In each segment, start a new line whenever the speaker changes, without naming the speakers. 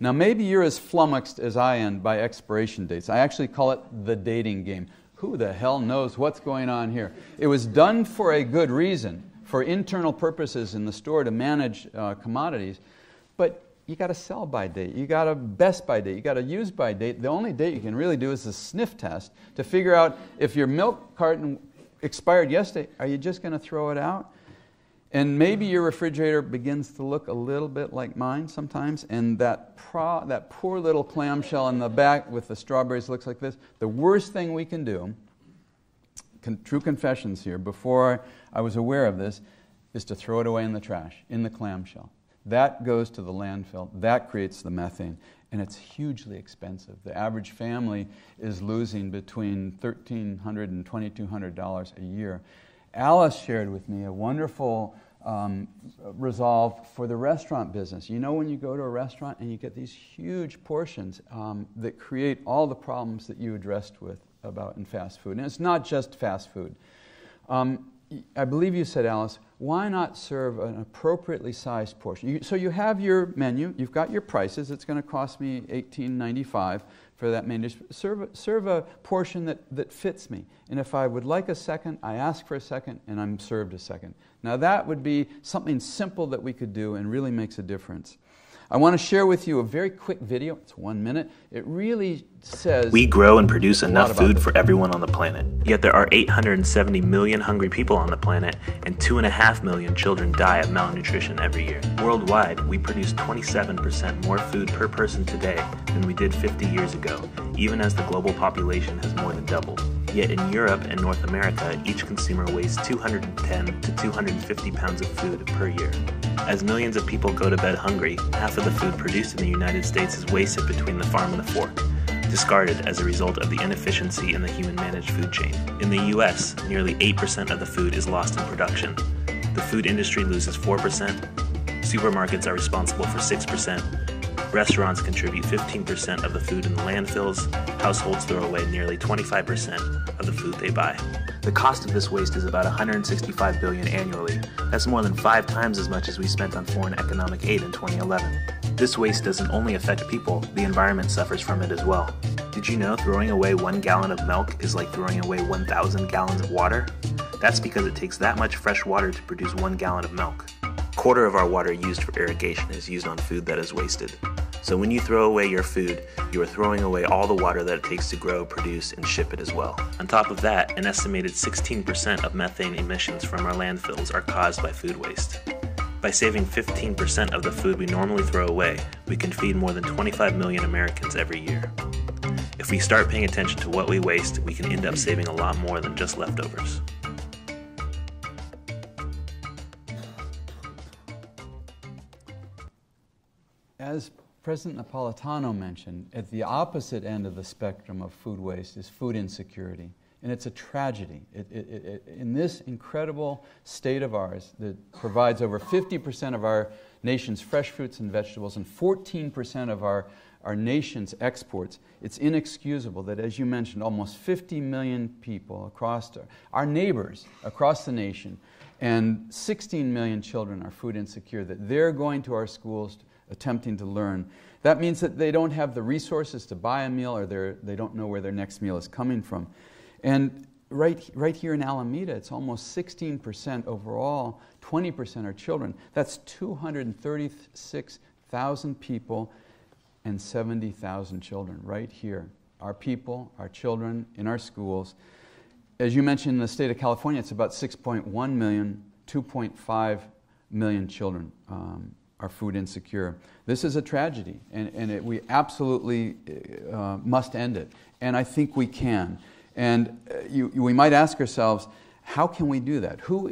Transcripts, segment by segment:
Now maybe you're as flummoxed as I am by expiration dates. I actually call it the dating game. Who the hell knows what's going on here? It was done for a good reason, for internal purposes in the store to manage commodities, but you got a sell by date, you got a best by date, you got a use by date. The only date you can really do is a sniff test to figure out if your milk carton expired yesterday, are you just going to throw it out? And maybe your refrigerator begins to look a little bit like mine sometimes, and that poor little clamshell in the back with the strawberries looks like this. The worst thing we can do, true confessions here, before I was aware of this, is to throw it away in the trash, in the clamshell. That goes to the landfill. That creates the methane, and it's hugely expensive. The average family is losing between $1,300 and $2,200 a year. Alice shared with me a wonderful resolve for the restaurant business. You know when you go to a restaurant and you get these huge portions that create all the problems that you addressed about in fast food. And it's not just fast food. I believe you said, Alice, why not serve an appropriately sized portion? So you have your menu, you've got your prices. It's going to cost me $18.95 for that main dish. Serve a portion that fits me. And if I would like a second, I ask for a second, and I'm served a second. Now that would be something simple that we could do and really makes a difference. I want to share with you a very quick video. It's 1 minute. It really says...
We grow and produce enough food for everyone on the planet. Yet there are 870 million hungry people on the planet, and 2.5 million children die of malnutrition every year. Worldwide, we produce 27% more food per person today than we did 50 years ago, even as the global population has more than doubled. Yet in Europe and North America, each consumer wastes 210 to 250 pounds of food per year. As millions of people go to bed hungry, half of the food produced in the United States is wasted between the farm and the fork, discarded as a result of the inefficiency in the human-managed food chain. In the U.S., nearly 8% of the food is lost in production. The food industry loses 4%, supermarkets are responsible for 6%, restaurants contribute 15% of the food in the landfills, households throw away nearly 25% of the food they buy. The cost of this waste is about $165 billion annually. That's more than 5 times as much as we spent on foreign economic aid in 2011. This waste doesn't only affect people, the environment suffers from it as well. Did you know throwing away 1 gallon of milk is like throwing away 1,000 gallons of water? That's because it takes that much fresh water to produce 1 gallon of milk. A quarter of our water used for irrigation is used on food that is wasted. So when you throw away your food, you are throwing away all the water that it takes to grow, produce, and ship it as well. On top of that, an estimated 16% of methane emissions from our landfills are caused by food waste. By saving 15% of the food we normally throw away, we can feed more than 25 million Americans every year. If we start paying attention to what we waste, we can end up saving a lot more than just leftovers.
As President Napolitano mentioned, at the opposite end of the spectrum of food waste is food insecurity. And it's a tragedy. In this incredible state of ours that provides over 50% of our nation's fresh fruits and vegetables and 14% of our nation's exports, it's inexcusable that, as you mentioned, almost 50 million people across our neighbors across the nation and 16 million children are food insecure, that they're going to our schools attempting to learn. That means that they don't have the resources to buy a meal, or they don't know where their next meal is coming from. And right here in Alameda, it's almost 16% overall, 20% are children. That's 236,000 people and 70,000 children right here. Our people, our children in our schools. As you mentioned, in the state of California, it's about 6.1 million, 2.5 million children are food insecure. This is a tragedy, and we absolutely must end it. And I think we can. And we might ask ourselves, how can we do that? Who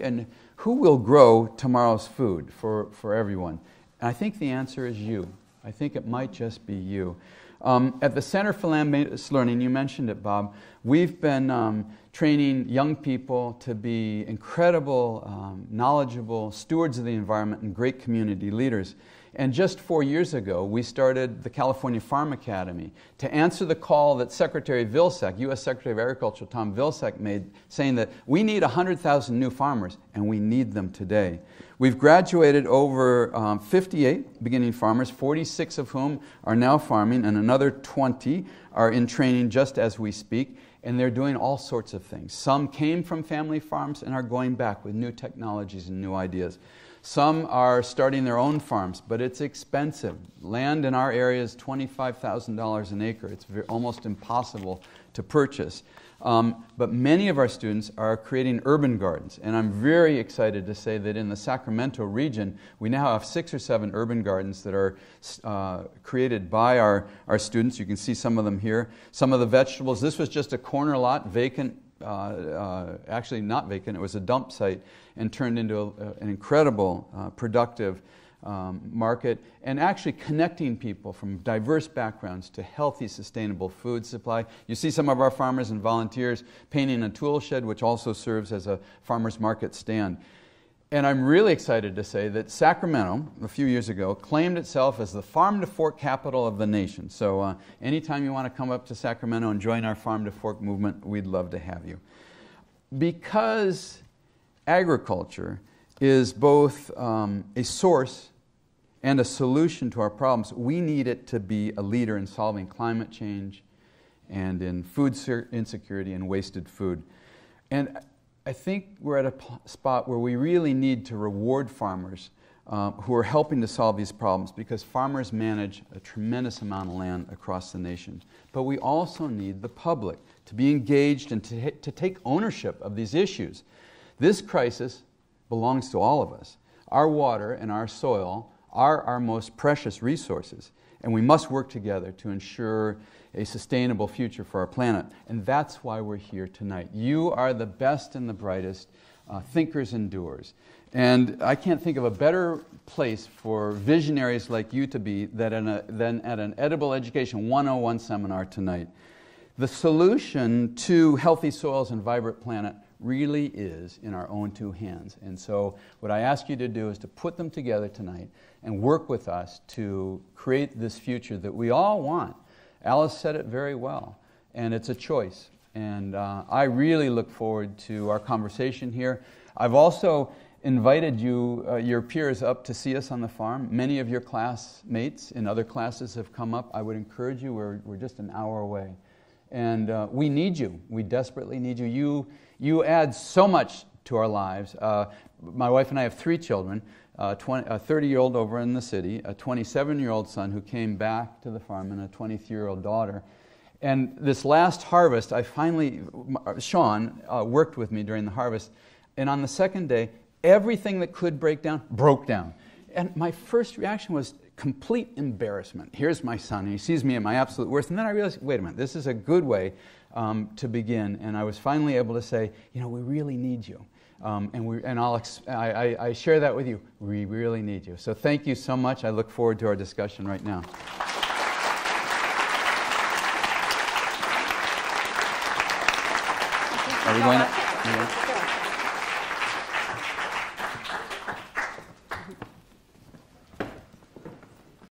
will grow tomorrow's food for everyone? And I think the answer is you. I think it might just be you. At the Center for Land-Based Learning, you mentioned it, Bob, we've been training young people to be incredible, knowledgeable stewards of the environment and great community leaders. And just 4 years ago, we started the California Farm Academy to answer the call that Secretary Vilsack, U.S. Secretary of Agriculture Tom Vilsack made, saying that we need 100,000 new farmers, and we need them today. We've graduated over 58 beginning farmers, 46 of whom are now farming, and another 20 are in training just as we speak, and they're doing all sorts of things. Some came from family farms and are going back with new technologies and new ideas. Some are starting their own farms, but it's expensive. Land in our area is $25,000 an acre. It's almost impossible to purchase. But many of our students are creating urban gardens, and I'm very excited to say that in the Sacramento region, we now have 6 or 7 urban gardens that are created by our students. You can see some of them here. Some of the vegetables, this was just a corner lot, vacant, actually not vacant, it was a dump site, and turned into an incredible, productive market, and actually connecting people from diverse backgrounds to healthy, sustainable food supply. You see some of our farmers and volunteers painting a tool shed, which also serves as a farmer's market stand. And I'm really excited to say that Sacramento, a few years ago, claimed itself as the farm-to-fork capital of the nation. So anytime you want to come up to Sacramento and join our farm-to-fork movement, we'd love to have you. Because agriculture is both a source and a solution to our problems, we need it to be a leader in solving climate change and in food insecurity and wasted food. And I think we're at a spot where we really need to reward farmers who are helping to solve these problems, because farmers manage a tremendous amount of land across the nation. But we also need the public to be engaged and to take ownership of these issues. This crisis belongs to all of us. Our water and our soil are our most precious resources, and we must work together to ensure a sustainable future for our planet. And that's why we're here tonight. You are the best and the brightest thinkers and doers. And I can't think of a better place for visionaries like you to be than at an Edible Education 101 seminar tonight. The solution to healthy soils and vibrant planet really is in our own 2 hands. And so what I ask you to do is to put them together tonight and work with us to create this future that we all want. Alice said it very well, and it's a choice. And I really look forward to our conversation here. I've also invited you, your peers, up to see us on the farm. Many of your classmates in other classes have come up. I would encourage you. We're just an hour away. And we need you. We desperately need you. You add so much to our lives. My wife and I have 3 children, a 30-year-old over in the city, a 27-year-old son who came back to the farm, and a 23-year-old daughter. And this last harvest, Sean worked with me during the harvest, and on the second day, everything that could break down, broke down. And my first reaction was complete embarrassment. Here's my son, and he sees me at my absolute worst. And then I realized, wait a minute, this is a good way to begin. And I was finally able to say, we really need you. I share that with you. We really need you. So thank you so much. I look forward to our discussion right now. Are we going to?